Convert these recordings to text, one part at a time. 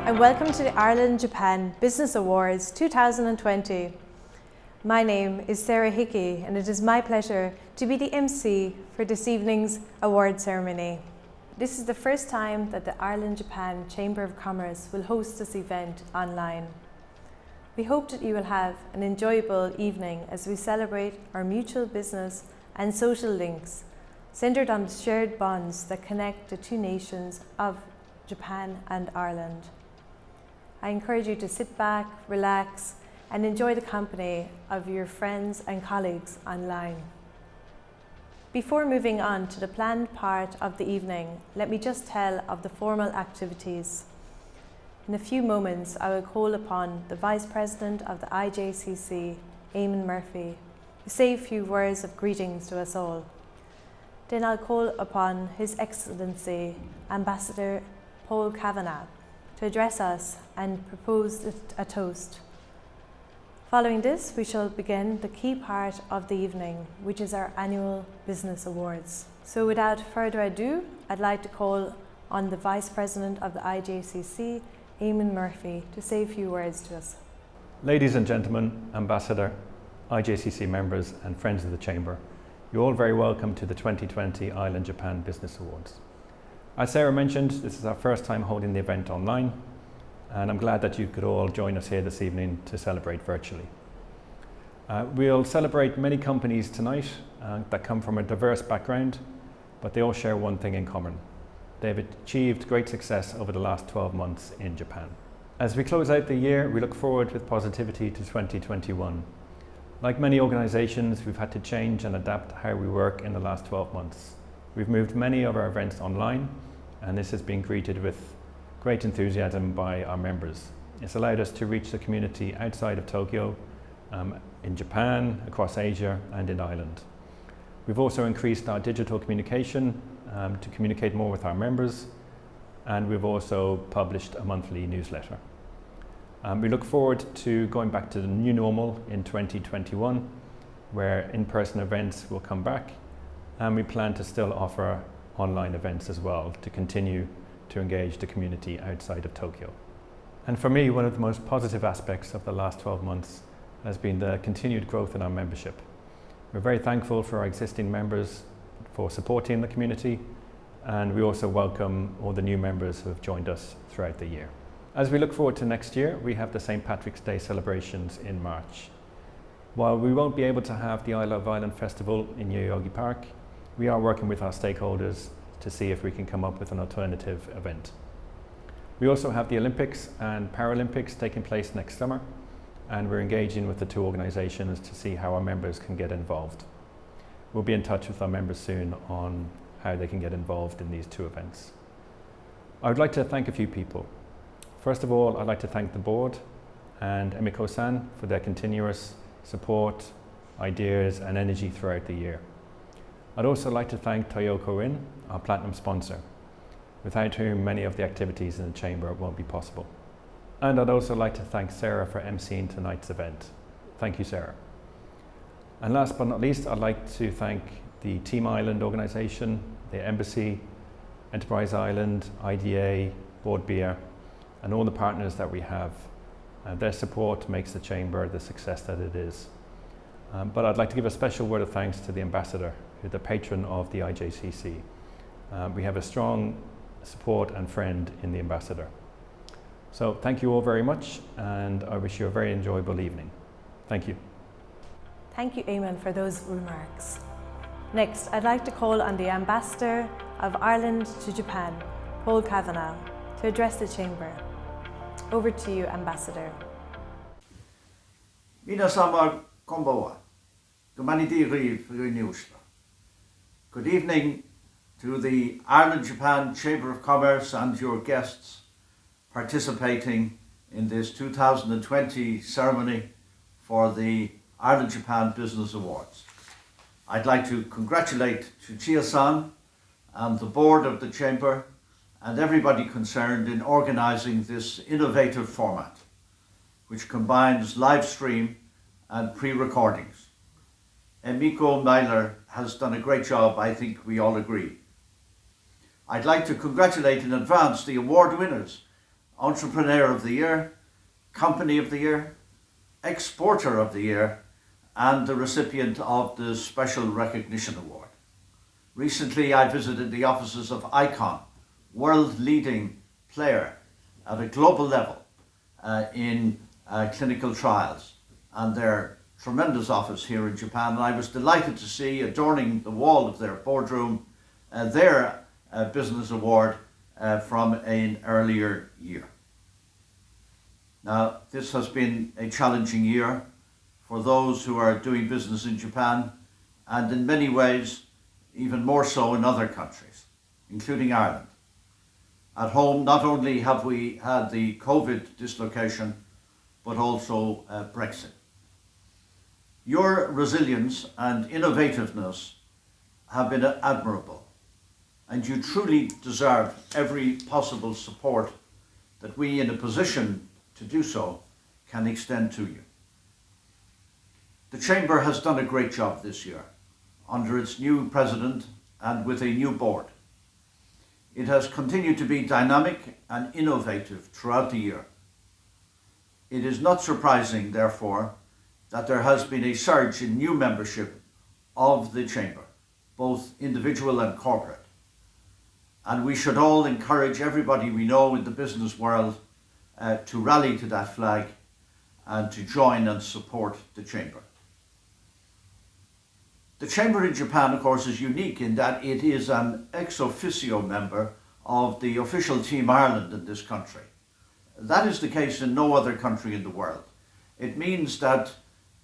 and welcome to the Ireland-Japan Business Awards 2020. My name is Sarah Hickey and it is my pleasure to be the MC for this evening's award ceremony. This is the first time that the Ireland-Japan Chamber of Commerce will host this event online. We hope that you will have an enjoyable evening as we celebrate our mutual business and social links, centred on the shared bonds that connect the two nations of Japan and Ireland. I encourage you to sit back, relax, and enjoy the company of your friends and colleagues online. Before moving on to the planned part of the evening, let me just tell of the formal activities. In a few moments, I will call upon the Vice President of the IJCC, Eamon Murphy, to say a few words of greetings to us all. Then I'll call upon His Excellency, Ambassador Paul Kavanagh, to address us and propose a toast. Following this, we shall begin the key part of the evening, which is our annual Business Awards. So without further ado, I'd like to call on the Vice President of the IJCC, Eamon Murphy, to say a few words to us. Ladies and gentlemen, Ambassador, IJCC members and friends of the Chamber, you're all very welcome to the 2020 Ireland-Japan Business Awards. As Sarah mentioned, this is our first time holding the event online, and I'm glad that you could all join us here this evening to celebrate virtually. We'll celebrate many companies tonight that come from a diverse background, but they all share one thing in common. They've achieved great success over the last 12 months in Japan. As we close out the year, we look forward with positivity to 2021. Like many organisations, we've had to change and adapt how we work in the last 12 months. We've moved many of our events online, and this has been greeted with great enthusiasm by our members. It's allowed us to reach the community outside of Tokyo, in Japan, across Asia and in Ireland. We've also increased our digital communication to communicate more with our members, and we've also published a monthly newsletter. We look forward to going back to the new normal in 2021, where in-person events will come back, and we plan to still offer online events as well to continue to engage the community outside of Tokyo. And for me, one of the most positive aspects of the last 12 months has been the continued growth in our membership. We're very thankful for our existing members for supporting the community, and we also welcome all the new members who have joined us throughout the year. As we look forward to next year, we have the St. Patrick's Day celebrations in March. While we won't be able to have the I Love Ireland Festival in Yoyogi Park, we are working with our stakeholders to see if we can come up with an alternative event. We also have the Olympics and Paralympics taking place next summer, and we're engaging with the two organisations to see how our members can get involved. We'll be in touch with our members soon on how they can get involved in these two events. I would like to thank a few people. First of all, I'd like to thank the board and Emiko-san for their continuous support, ideas and energy throughout the year. I'd also like to thank Toyoko In, our platinum sponsor, without whom many of the activities in the Chamber won't be possible. And I'd also like to thank Sarah for emceeing tonight's event. Thank you, Sarah. And last but not least, I'd like to thank the Team Ireland organisation, the Embassy, Enterprise Ireland, IDA, Board Beer, and all the partners that we have. Their support makes the Chamber the success that it is. But I'd like to give a special word of thanks to the Ambassador, who's the patron of the IJCC. We have a strong support and friend in the Ambassador. So thank you all very much, and I wish you a very enjoyable evening. Thank you. Thank you, Eamon, for those remarks. Next, I'd like to call on the Ambassador of Ireland to Japan, Paul Kavanagh, to address the Chamber. Over to you, Ambassador. Minasama konbanwa. Good evening to the Ireland-Japan Chamber of Commerce and your guests participating in this 2020 ceremony for the Ireland-Japan Business Awards. I'd like to congratulate Chuchiya-san and the board of the Chamber and everybody concerned in organising this innovative format, which combines live stream and pre-recordings. Emiko Myler has done a great job, I think we all agree. I'd like to congratulate in advance the award winners Entrepreneur of the Year, Company of the Year, Exporter of the Year, and the recipient of the Special Recognition Award. Recently, I visited the offices of ICON, world-leading player at a global level in clinical trials, and their tremendous office here in Japan. And I was delighted to see adorning the wall of their boardroom their business award from an earlier year. Now, this has been a challenging year for those who are doing business in Japan, and in many ways even more so in other countries, including Ireland. At home, not only have we had the COVID dislocation, but also Brexit. Your resilience and innovativeness have been admirable, and you truly deserve every possible support that we, in a position to do so, can extend to you. The Chamber has done a great job this year under its new president and with a new board. It has continued to be dynamic and innovative throughout the year. It is not surprising, therefore, that there has been a surge in new membership of the Chamber, both individual and corporate. And we should all encourage everybody we know in the business world to rally to that flag and to join and support the Chamber. The Chamber in Japan, of course, is unique in that it is an ex officio member of the official Team Ireland in this country. That is the case in no other country in the world. It means that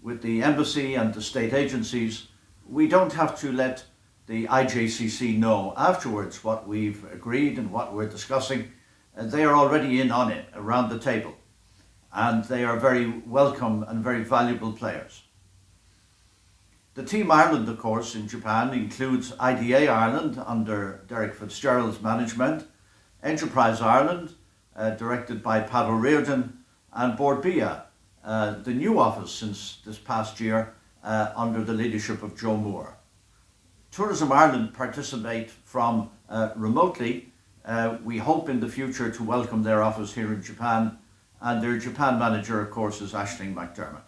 with the embassy and the state agencies, we don't have to let the IJCC know afterwards what we've agreed and what we're discussing. They are already in on it, around the table, and they are very welcome and very valuable players. The Team Ireland, of course, in Japan includes IDA Ireland under Derek Fitzgerald's management, Enterprise Ireland, directed by Pat O'Riordan, and Board BIA, the new office since this past year under the leadership of Joe Moore. Tourism Ireland participate from remotely. We hope in the future to welcome their office here in Japan, and their Japan manager, of course, is Aisling McDermott.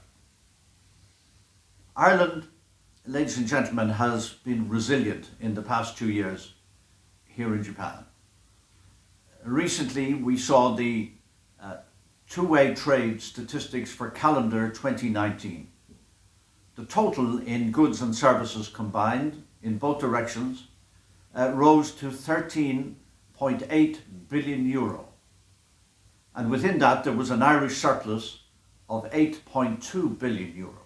Ireland, ladies and gentlemen, has been resilient in the past 2 years here in Japan. Recently, we saw the two-way trade statistics for calendar 2019. The total in goods and services combined in both directions rose to 13.8 billion euro. And within that, there was an Irish surplus of 8.2 billion euro.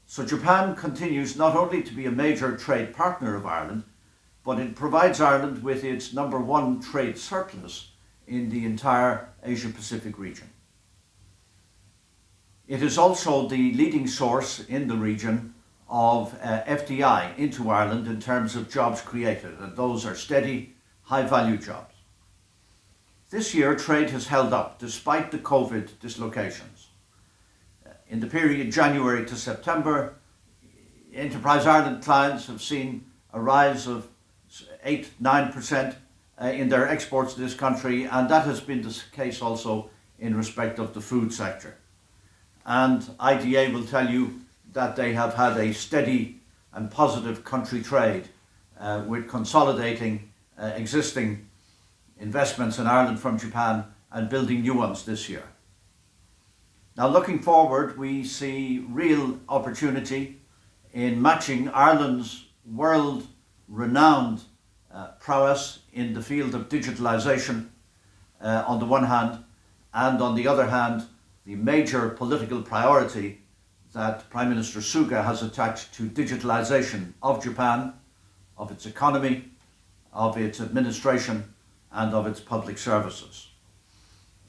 So Japan continues not only to be a major trade partner of Ireland, but it provides Ireland with its #1 trade surplus in the entire Asia-Pacific region. It is also the leading source in the region of FDI into Ireland in terms of jobs created, and those are steady, high-value jobs. This year, trade has held up despite the COVID dislocations. In the period January to September, Enterprise Ireland clients have seen a rise of 8-9% in their exports to this country, and that has been the case also in respect of the food sector. And IDA will tell you that they have had a steady and positive country trade with consolidating existing investments in Ireland from Japan and building new ones this year. Now, looking forward, we see real opportunity in matching Ireland's world-renowned prowess in the field of digitalisation on the one hand, and on the other hand, the major political priority that Prime Minister Suga has attached to digitalisation of Japan, of its economy, of its administration, and of its public services.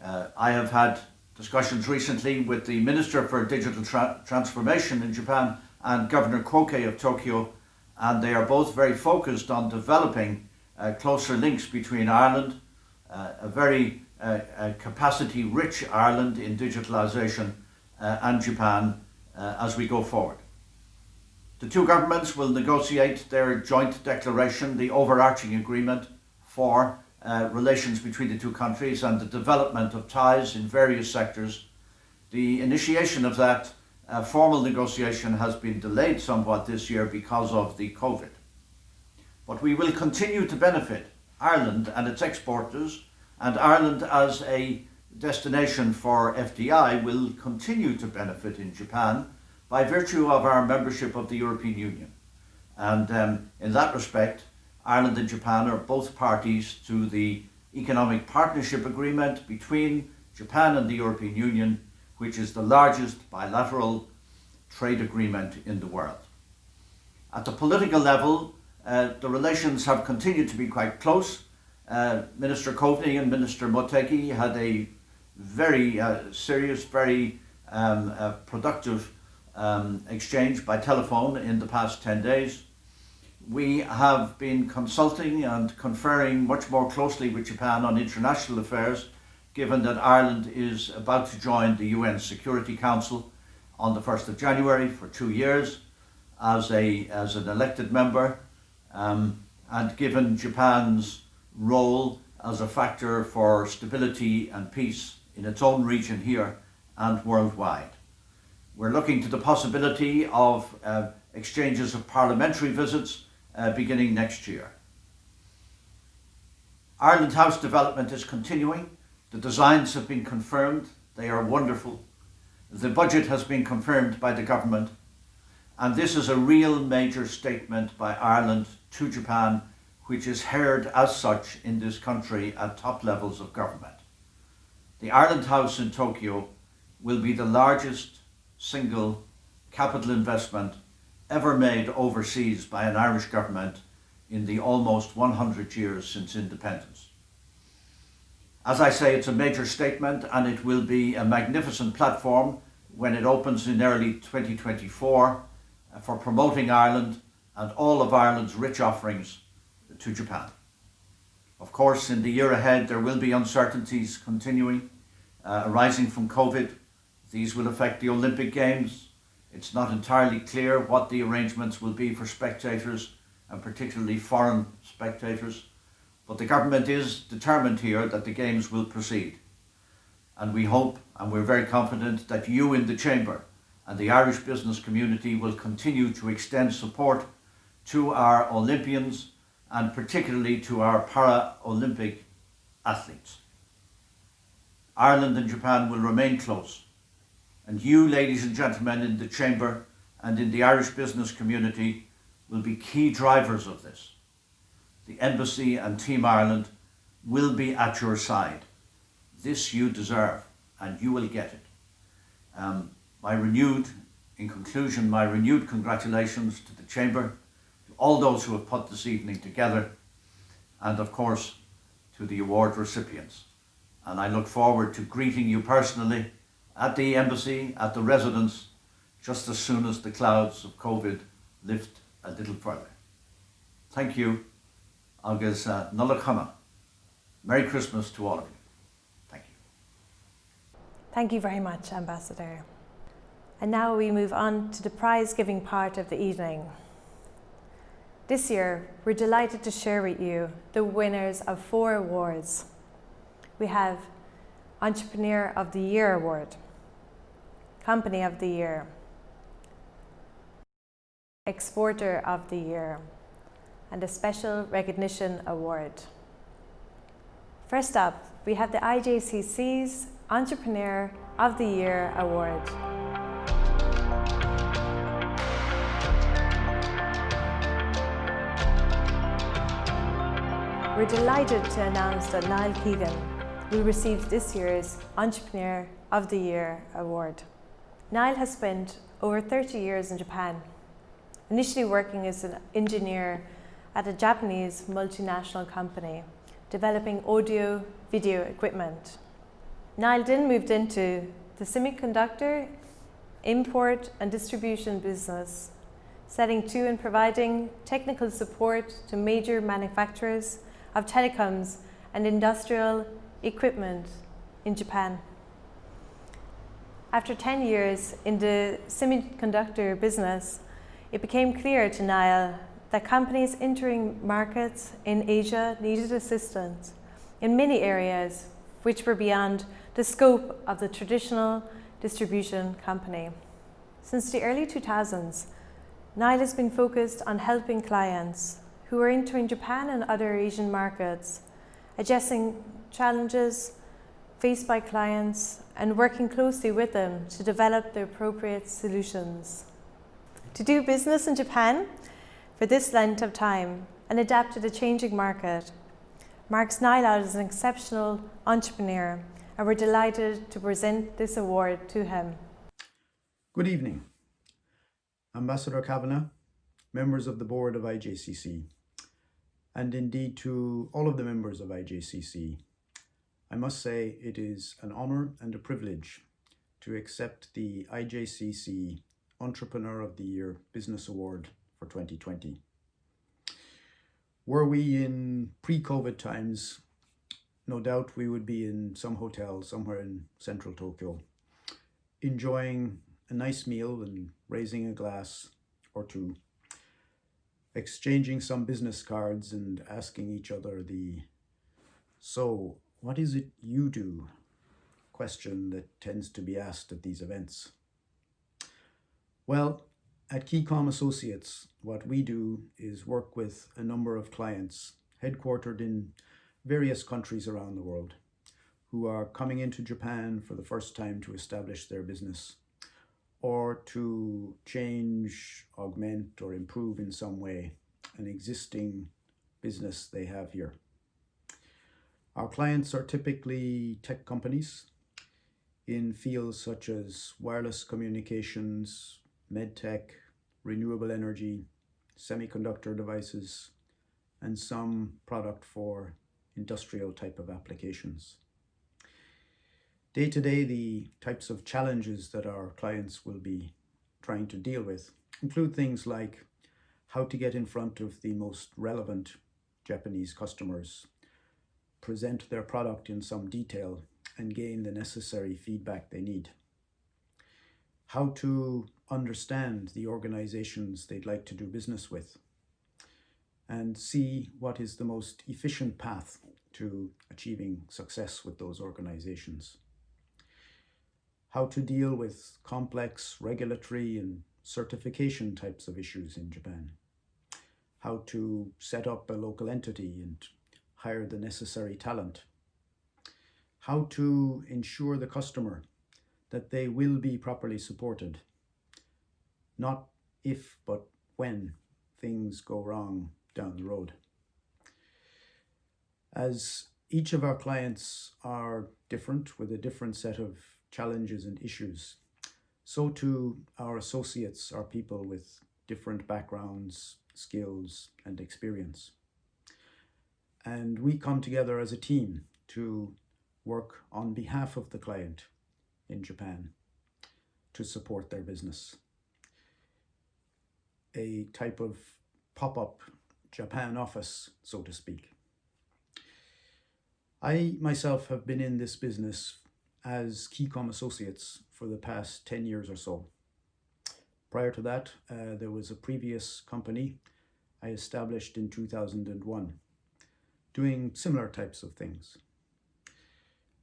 I have had discussions recently with the Minister for Digital Transformation in Japan and Governor Koke of Tokyo, and they are both very focused on developing closer links between Ireland, a very capacity-rich Ireland in digitalisation, and Japan as we go forward. The two governments will negotiate their joint declaration, the overarching agreement for relations between the two countries and the development of ties in various sectors. The initiation of that formal negotiation has been delayed somewhat this year because of the COVID. But we will continue to benefit, Ireland and its exporters, and Ireland as a destination for FDI will continue to benefit in Japan by virtue of our membership of the European Union. And in that respect, Ireland and Japan are both parties to the Economic Partnership Agreement between Japan and the European Union, which is the largest bilateral trade agreement in the world. At the political level, the relations have continued to be quite close. Minister Coveney and Minister Motegi had a very serious, very productive exchange by telephone in the past 10 days. We have been consulting and conferring much more closely with Japan on international affairs, given that Ireland is about to join the UN Security Council on the 1st of January for 2 years as an elected member, and given Japan's role as a factor for stability and peace in its own region here and worldwide. We're looking to the possibility of exchanges of parliamentary visits beginning next year. Ireland House development is continuing. The designs have been confirmed. They are wonderful. The budget has been confirmed by the government. And this is a real major statement by Ireland to Japan, which is heard as such in this country at top levels of government. The Ireland House in Tokyo will be the largest single capital investment ever made overseas by an Irish government in the almost 100 years since independence. As I say, it's a major statement, and it will be a magnificent platform when it opens in early 2024 for promoting Ireland and all of Ireland's rich offerings to Japan. Of course, in the year ahead, there will be uncertainties continuing, arising from COVID. These will affect the Olympic Games. It's not entirely clear what the arrangements will be for spectators, and particularly foreign spectators. But the government is determined here that the Games will proceed. And we hope, and we're very confident, that you in the Chamber and the Irish business community will continue to extend support to our Olympians and particularly to our Paralympic athletes. Ireland and Japan will remain close. And you, ladies and gentlemen, in the Chamber and in the Irish business community will be key drivers of this. The Embassy and Team Ireland will be at your side. This you deserve, and you will get it. In conclusion, my renewed congratulations to the Chamber, to all those who have put this evening together, and of course, to the award recipients. And I look forward to greeting you personally at the Embassy, at the residence, just as soon as the clouds of COVID lift a little further. Thank you. Agus nula chama. Merry Christmas to all of you. Thank you. Thank you very much, Ambassador. And now we move on to the prize-giving part of the evening. This year, we're delighted to share with you the winners of 4 awards. We have Entrepreneur of the Year Award, Company of the Year, Exporter of the Year, and a Special Recognition Award. First up, we have the IJCC's Entrepreneur of the Year Award. We're delighted to announce that Niall Keegan will receive this year's Entrepreneur of the Year Award. Niall has spent over 30 years in Japan, initially working as an engineer at a Japanese multinational company, developing audio-video equipment. Niall then moved into the semiconductor, import and distribution business, setting to and providing technical support to major manufacturers of telecoms and industrial equipment in Japan. After 10 years in the semiconductor business, it became clear to Niall that companies entering markets in Asia needed assistance in many areas which were beyond the scope of the traditional distribution company. Since the early 2000s, Nile has been focused on helping clients who are entering Japan and other Asian markets, addressing challenges faced by clients and working closely with them to develop the appropriate solutions. To do business in Japan for this length of time and adapt to the changing market marks Nile out as an exceptional entrepreneur, and we're delighted to present this award to him. Good evening, Ambassador Kavanagh, members of the board of IJCC, and indeed to all of the members of IJCC. I must say it is an honour and a privilege to accept the IJCC Entrepreneur of the Year Business Award for 2020. Were we in pre-COVID times, no doubt we would be in some hotel somewhere in central Tokyo, enjoying a nice meal and raising a glass or two, exchanging some business cards and asking each other the "so, what is it you do?" question that tends to be asked at these events. Well, at Keycom Associates, what we do is work with a number of clients headquartered in various countries around the world who are coming into Japan for the first time to establish their business or to change, augment, or improve in some way an existing business they have here. Our clients are typically tech companies in fields such as wireless communications, medtech, renewable energy, semiconductor devices, and some product for industrial type of applications. Day to day, the types of challenges that our clients will be trying to deal with include things like how to get in front of the most relevant Japanese customers, present their product in some detail, and gain the necessary feedback they need. How to understand the organizations they'd like to do business with and see what is the most efficient path to achieving success with those organizations. How to deal with complex regulatory and certification types of issues in Japan. How to set up a local entity and hire the necessary talent. How to ensure the customer that they will be properly supported, not if but when things go wrong down the road. As each of our clients are different with a different set of challenges and issues, so too our associates are people with different backgrounds, skills, and experience. And we come together as a team to work on behalf of the client in Japan to support their business. A type of pop-up Japan office, so to speak. I myself have been in this business as Keycom Associates for the past 10 years or so. Prior to that, there was a previous company I established in 2001, doing similar types of things.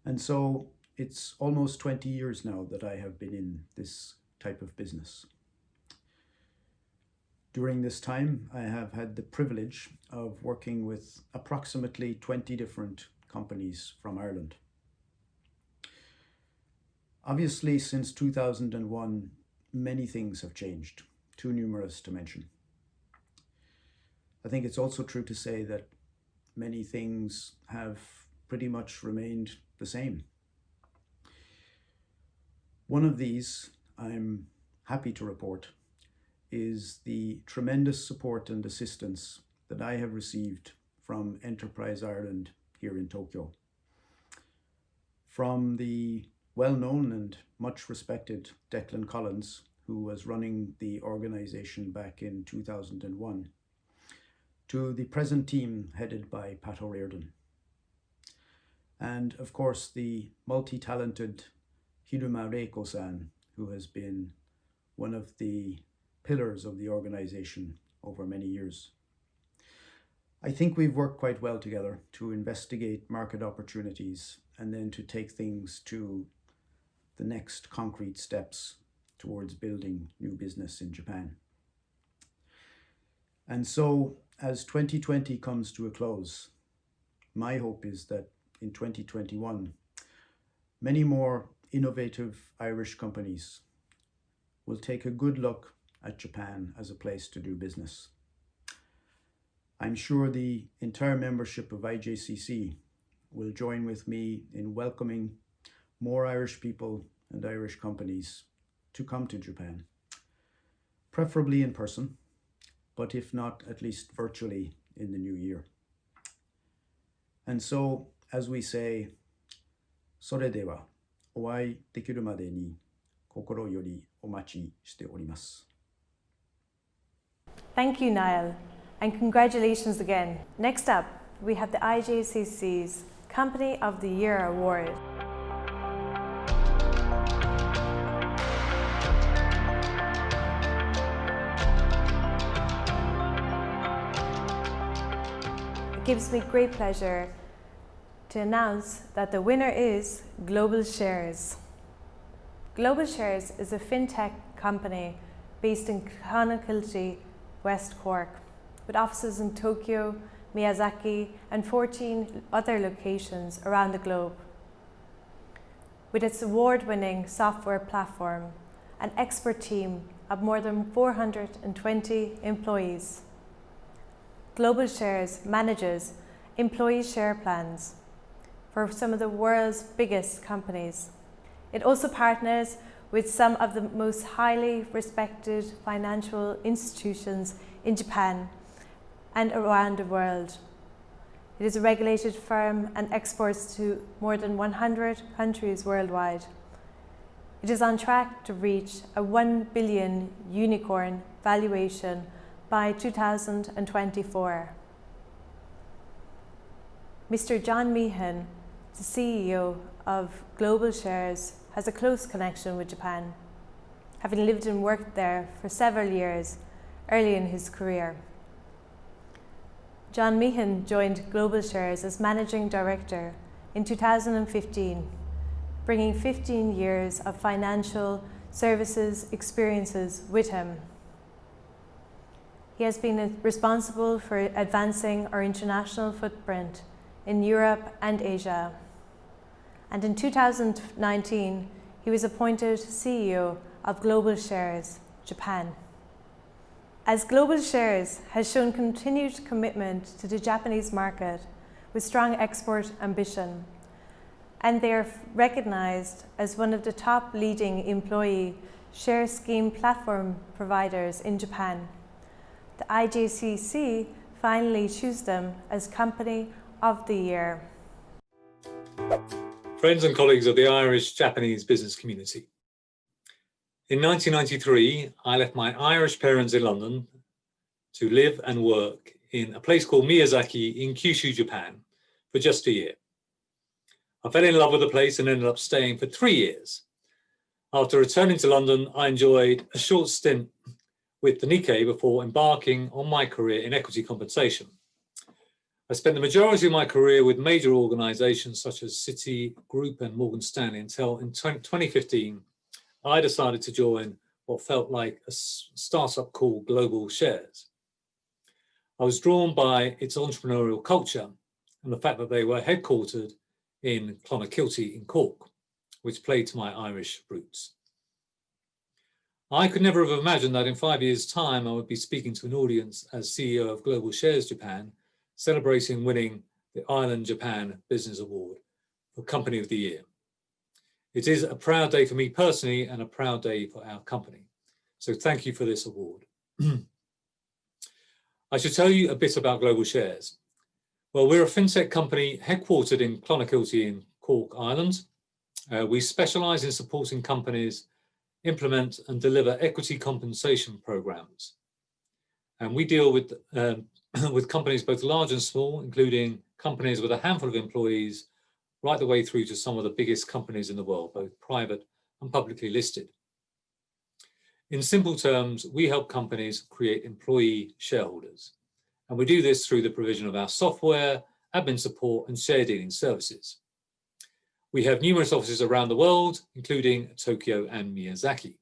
And so it's almost 20 years now that I have been in this type of business. During this time, I have had the privilege of working with approximately 20 different companies from Ireland. Obviously, since 2001, many things have changed, too numerous to mention. I think it's also true to say that many things have pretty much remained the same. One of these, I'm happy to report, is the tremendous support and assistance that I have received from Enterprise Ireland here in Tokyo. From the well-known and much respected Declan Collins, who was running the organization back in 2001, to the present team headed by Pat O'Riordan. And of course, the multi-talented Hiruma Reiko-san, who has been one of the pillars of the organization over many years. I think we've worked quite well together to investigate market opportunities and then to take things to the next concrete steps towards building new business in Japan. And so, as 2020 comes to a close, my hope is that in 2021, many more innovative Irish companies will take a good look at Japan as a place to do business. I'm sure the entire membership of IJCC will join with me in welcoming more Irish people and Irish companies to come to Japan, preferably in person, but if not, at least virtually in the new year. And so, as we say, それではお会いできるまでに心よりお待ちしております。Thank you, Niall, and congratulations again. Next up, we have the IJCC's Company of the Year Award. It gives me great pleasure to announce that the winner is Global Shares. Global Shares is a fintech company based in Clonakilty, West Cork, with offices in Tokyo, Miyazaki, and 14 other locations around the globe. With its award-winning software platform, an expert team of more than 420 employees, Global Shares manages employee share plans for some of the world's biggest companies. It also partners with some of the most highly respected financial institutions in Japan and around the world. It is a regulated firm and exports to more than 100 countries worldwide. It is on track to reach a 1 billion unicorn valuation by 2024. Mr. John Meehan, the CEO of Global Shares, has a close connection with Japan, having lived and worked there for several years early in his career. John Meehan joined Global Shares as Managing Director in 2015, bringing 15 years of financial services experiences with him. He has been responsible for advancing our international footprint in Europe and Asia. And in 2019, he was appointed CEO of Global Shares, Japan. As Global Shares has shown continued commitment to the Japanese market with strong export ambition, and they are recognized as one of the top leading employee share scheme platform providers in Japan, the IJCC finally chose them as Company of the Year. Friends and colleagues of the Irish-Japanese business community. In 1993, I left my Irish parents in London to live and work in a place called Miyazaki in Kyushu, Japan, for just a year. I fell in love with the place and ended up staying for 3 years. After returning to London, I enjoyed a short stint with the Nikkei before embarking on my career in equity compensation. I spent the majority of my career with major organizations such as Citi Group and Morgan Stanley until in 2015, I decided to join what felt like a startup called Global Shares. I was drawn by its entrepreneurial culture and the fact that they were headquartered in Clonakilty in Cork, which played to my Irish roots. I could never have imagined that in 5 years' time I would be speaking to an audience as CEO of Global Shares Japan, celebrating winning the Ireland Japan Business Award for Company of the Year. It is a proud day for me personally and a proud day for our company. So thank you for this award. I should tell you a bit about Global Shares. Well, we're a fintech company headquartered in Clonakilty in Cork, Ireland. We specialize in supporting companies implement and deliver equity compensation programs. And we deal with companies both large and small, including companies with a handful of employees, right the way through to some of the biggest companies in the world, both private and publicly listed. In simple terms, we help companies create employee shareholders. And we do this through the provision of our software, admin support, and share dealing services. We have numerous offices around the world, including Tokyo and Miyazaki.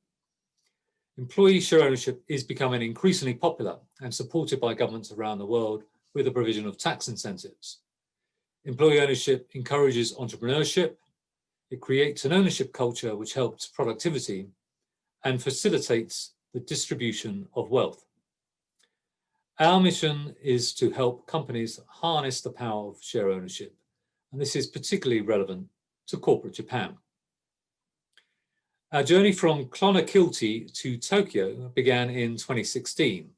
Employee share ownership is becoming increasingly popular and supported by governments around the world with the provision of tax incentives. Employee ownership encourages entrepreneurship. It creates an ownership culture which helps productivity and facilitates the distribution of wealth. Our mission is to help companies harness the power of share ownership, and this is particularly relevant to corporate Japan. Our journey from Clonakilty to Tokyo began in 2016.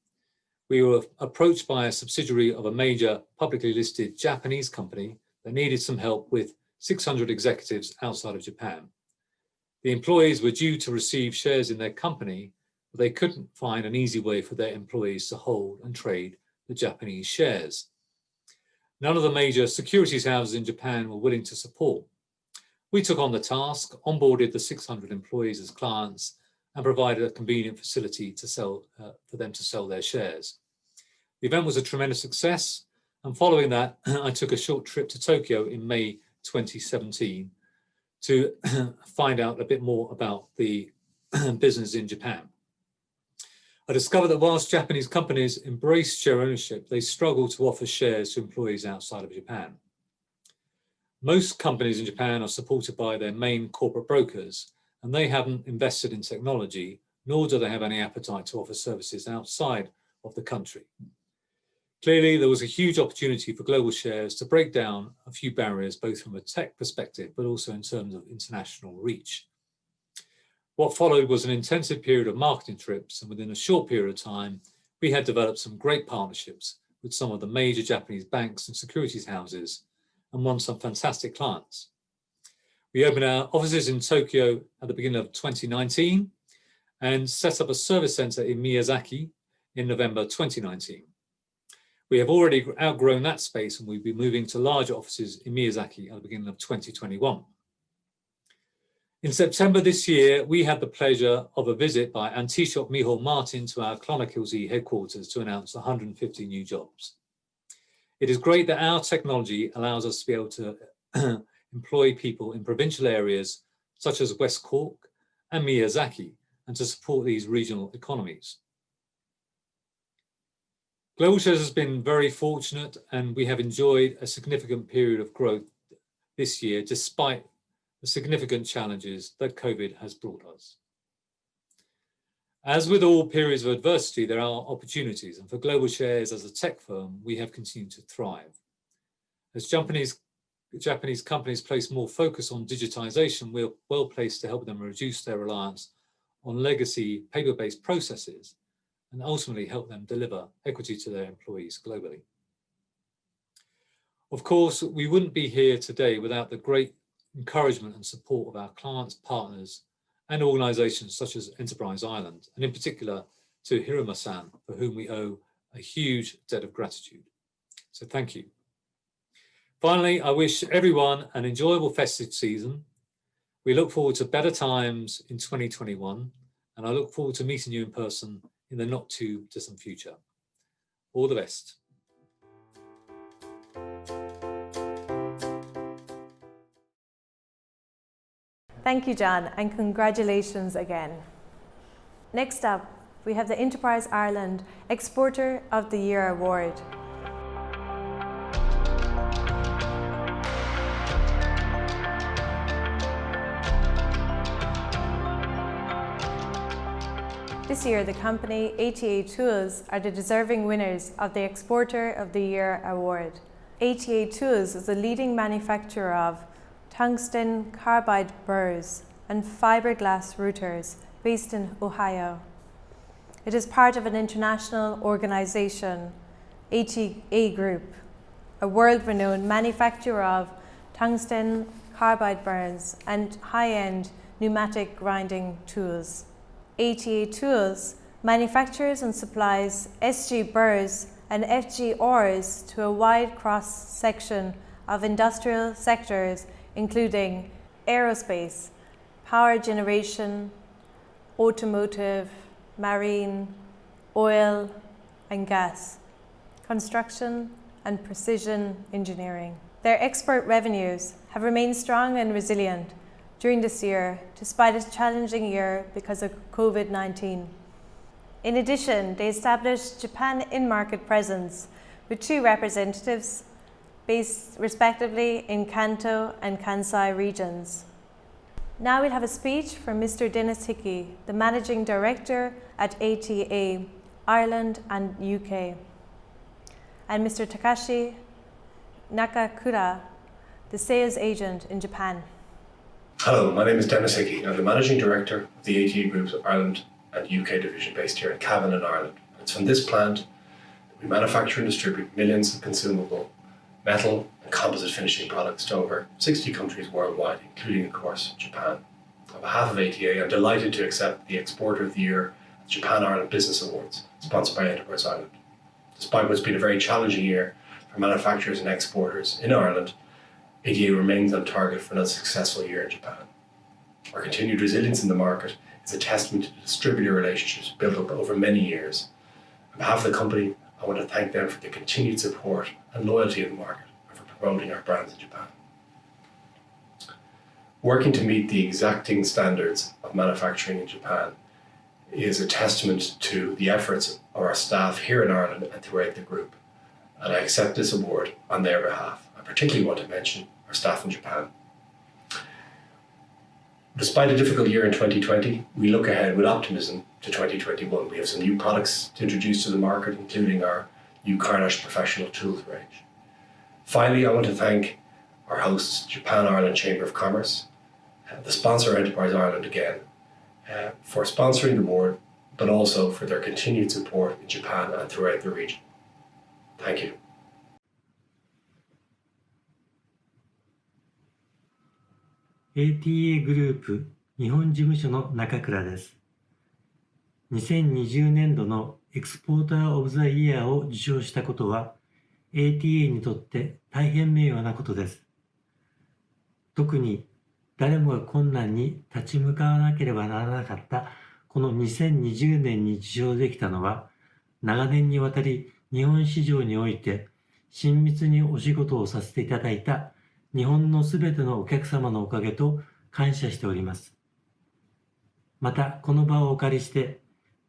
We were approached by a subsidiary of a major publicly listed Japanese company that needed some help with 600 executives outside of Japan. The employees were due to receive shares in their company, but they couldn't find an easy way for their employees to hold and trade the Japanese shares. None of the major securities houses in Japan were willing to support. We took on the task, onboarded the 600 employees as clients, and provided a convenient facility to for them to sell their shares. The event was a tremendous success, and following that, I took a short trip to Tokyo in May 2017 to find out a bit more about the business in Japan. I discovered that whilst Japanese companies embrace share ownership, they struggle to offer shares to employees outside of Japan. Most companies in Japan are supported by their main corporate brokers, and they haven't invested in technology, nor do they have any appetite to offer services outside of the country. Clearly, there was a huge opportunity for global shares to break down a few barriers, both from a tech perspective, but also in terms of international reach. What followed was an intensive period of marketing trips, and within a short period of time, we had developed some great partnerships with some of the major Japanese banks and securities houses, and won some fantastic clients. We opened our offices in Tokyo at the beginning of 2019 and set up a service center in Miyazaki in November 2019. We have already outgrown that space, and we'll be moving to larger offices in Miyazaki at the beginning of 2021. In September this year, we had the pleasure of a visit by Antishop Miho Martin to our Clonakilty headquarters to announce 150 new jobs. It is great that our technology allows us to be able to employ people in provincial areas such as West Cork and Miyazaki, and to support these regional economies. Global Shares has been very fortunate, and we have enjoyed a significant period of growth this year, despite the significant challenges that COVID has brought us. As with all periods of adversity, there are opportunities, and for Global Shares as a tech firm, we have continued to thrive. As Japanese companies place more focus on digitization, we're well placed to help them reduce their reliance on legacy paper-based processes and ultimately help them deliver equity to their employees globally. Of course, we wouldn't be here today without the great encouragement and support of our clients, partners, and organizations such as Enterprise Ireland, and in particular to Hiruma-san, for whom we owe a huge debt of gratitude. So thank you. Finally, I wish everyone an enjoyable festive season. We look forward to better times in 2021, and I look forward to meeting you in person in the not too distant future. All the best. Thank you, John, and congratulations again. Next up, we have the Enterprise Ireland Exporter of the Year Award. This year, the company ATA Tools are the deserving winners of the Exporter of the Year Award. ATA Tools is a leading manufacturer of tungsten carbide burrs and fiberglass routers based in Ohio. It is part of an international organization, ATA Group, a world-renowned manufacturer of tungsten carbide burrs and high-end pneumatic grinding tools. ATA Tools manufactures and supplies SG burrs and FG ores to a wide cross-section of industrial sectors including aerospace, power generation, automotive, marine, oil and gas. construction, and precision engineering. Their export revenues have remained strong and resilient during this year, despite a challenging year because of COVID-19. In addition, they established Japan in-market presence with 2 representatives based respectively in Kanto and Kansai regions. Now we'll have a speech from Mr. Dennis Hickey, the Managing Director at ATA, Ireland and UK, and Mr. Takashi Nakakura, the Sales Agent in Japan. Hello, my name is Dennis Hickey. I'm the Managing Director of the ATA Group's Ireland and UK division based here in Cavan in Ireland. It's from this plant that we manufacture and distribute millions of consumable metal and composite finishing products to over 60 countries worldwide, including, of course, Japan. On behalf of ATA, I'm delighted to accept the Exporter of the Year at the Japan-Ireland Business Awards, sponsored by Enterprise Ireland. Despite what's been a very challenging year for manufacturers and exporters in Ireland, ATA remains on target for another successful year in Japan. Our continued resilience in the market is a testament to the distributor relationships built up over many years. On behalf of the company, I want to thank them for their continued support and loyalty in the market and for promoting our brands in Japan. Working to meet the exacting standards of manufacturing in Japan is a testament to the efforts of our staff here in Ireland and throughout the group, and I accept this award on their behalf. I particularly want to mention our staff in Japan. Despite a difficult year in 2020, we look ahead with optimism to 2021. We have some new products to introduce to the market, including our new Carnash professional tools range. Finally, I want to thank our hosts, Japan-Ireland Chamber of Commerce, the sponsor Enterprise Ireland again, for sponsoring the board, but also for their continued support in Japan and throughout the region. Thank you. ATA グループ日本事務所の中倉です。2020年度のエクスポーター・オブ・ザ・イヤーを受賞したことは ATA にとって大変名誉なことです。特に誰もが困難に立ち向かわなければならなかったこの2020年に受賞できたのは、長年にわたり日本市場において親密にお仕事をさせていただいた日本のすべてのお客様のおかげと感謝しております。また、この場をお借りして、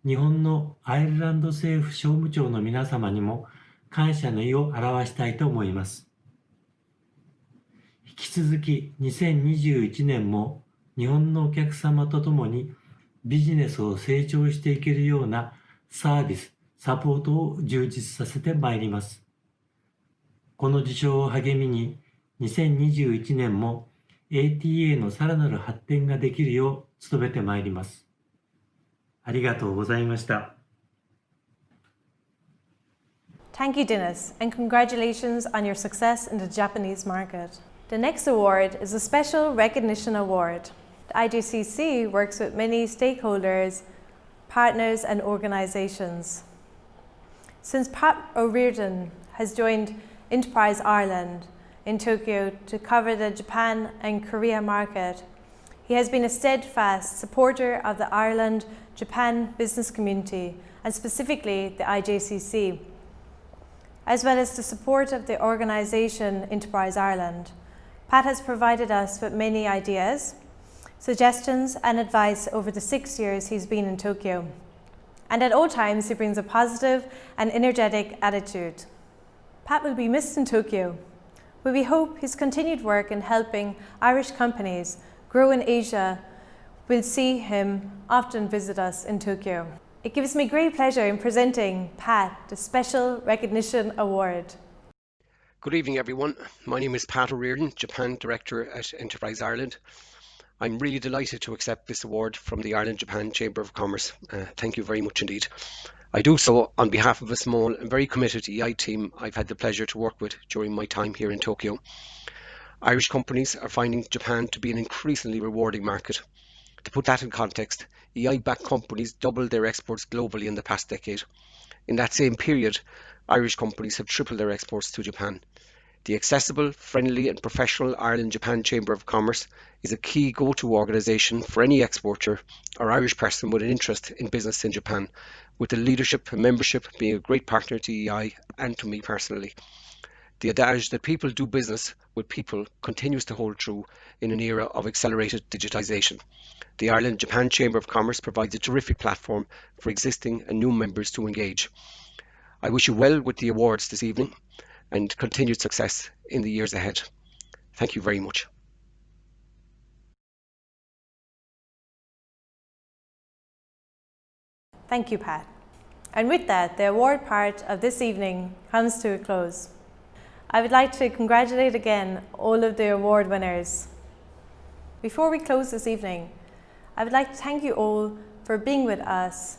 日本のアイルランド政府商務庁の皆様にも感謝の意を表したいと思います。引き続き2021年も日本のお客様とともにビジネスを成長していけるようなサービス、サポートを充実させてまいります。この受賞を励みに2021年も ATA のさらなる発展ができるよう努めてまいります。ありがとうございました。Thank you, Dennis, and congratulations on your success in the Japanese market. The next award is a special recognition award. The IJCC works with many stakeholders, partners and organisations. Since Pat O'Riordan has joined Enterprise Ireland in Tokyo to cover the Japan and Korea market, he has been a steadfast supporter of the Ireland-Japan business community and specifically the IJCC, as well as the support of the organisation Enterprise Ireland. Pat has provided us with many ideas, suggestions and advice over the 6 years he's been in Tokyo. And at all times he brings a positive and energetic attitude. Pat will be missed in Tokyo, but we hope his continued work in helping Irish companies grow in Asia will see him often visit us in Tokyo. It gives me great pleasure in presenting Pat the Special Recognition Award. Good evening, everyone. My name is Pat O'Riordan, Japan Director at Enterprise Ireland. I'm really delighted to accept this award from the Ireland-Japan Chamber of Commerce. Thank you very much indeed. I do so on behalf of a small and very committed EI team I've had the pleasure to work with during my time here in Tokyo. Irish companies are finding Japan to be an increasingly rewarding market. To put that in context, EI-backed companies doubled their exports globally in the past decade. In that same period, Irish companies have tripled their exports to Japan. The accessible, friendly and professional Ireland-Japan Chamber of Commerce is a key go-to organisation for any exporter or Irish person with an interest in business in Japan, with the leadership and membership being a great partner to EI and to me personally. The adage that people do business with people continues to hold true in an era of accelerated digitisation. The Ireland-Japan Chamber of Commerce provides a terrific platform for existing and new members to engage. I wish you well with the awards this evening and continued success in the years ahead. Thank you very much. Thank you, Pat. And with that, the award part of this evening comes to a close. I would like to congratulate again all of the award winners. Before we close this evening, I would like to thank you all for being with us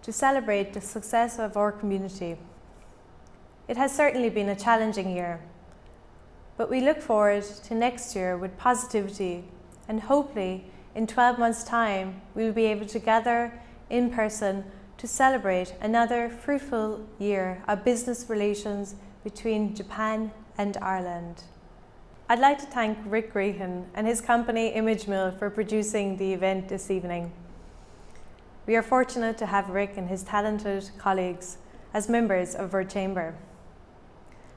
to celebrate the success of our community. It has certainly been a challenging year, but we look forward to next year with positivity, and hopefully in 12 months' time we will be able to gather in person to celebrate another fruitful year of business relations between Japan and Ireland. I'd like to thank Rick Grehan and his company Image Mill for producing the event this evening. We are fortunate to have Rick and his talented colleagues as members of our chamber,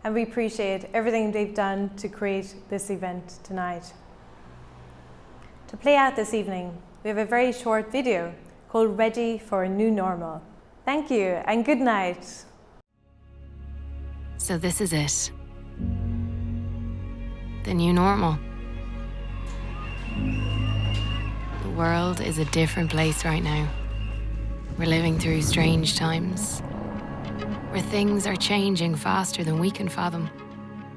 and we appreciate everything they've done to create this event tonight. To play out this evening, we have a very short video called Ready for a New Normal. Thank you and good night. So this is it. The new normal. The world is a different place right now. We're living through strange times, where things are changing faster than we can fathom,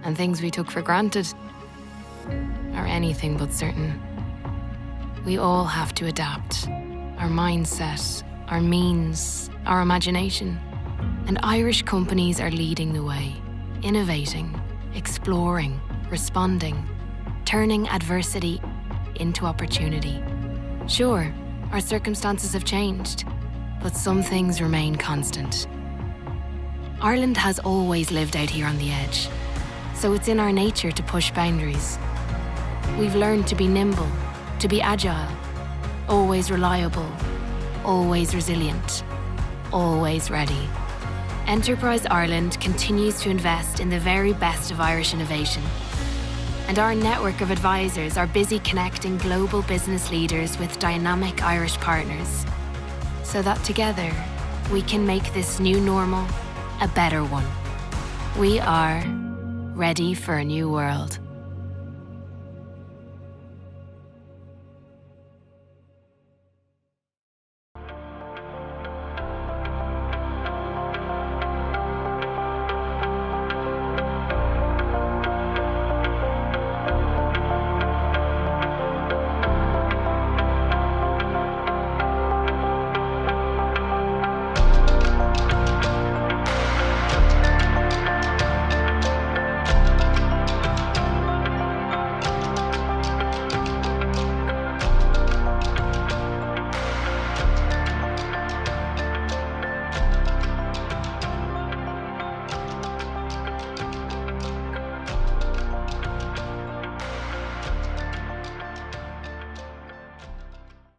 and things we took for granted are anything but certain. We all have to adapt. Our mindset, our means, our imagination. And Irish companies are leading the way, innovating, exploring, responding, turning adversity into opportunity. Sure, our circumstances have changed, but some things remain constant. Ireland has always lived out here on the edge, so it's in our nature to push boundaries. We've learned to be nimble, to be agile, always reliable, always resilient, always ready. Enterprise Ireland continues to invest in the very best of Irish innovation. And our network of advisors are busy connecting global business leaders with dynamic Irish partners, so that together we can make this new normal a better one. We are ready for a new world.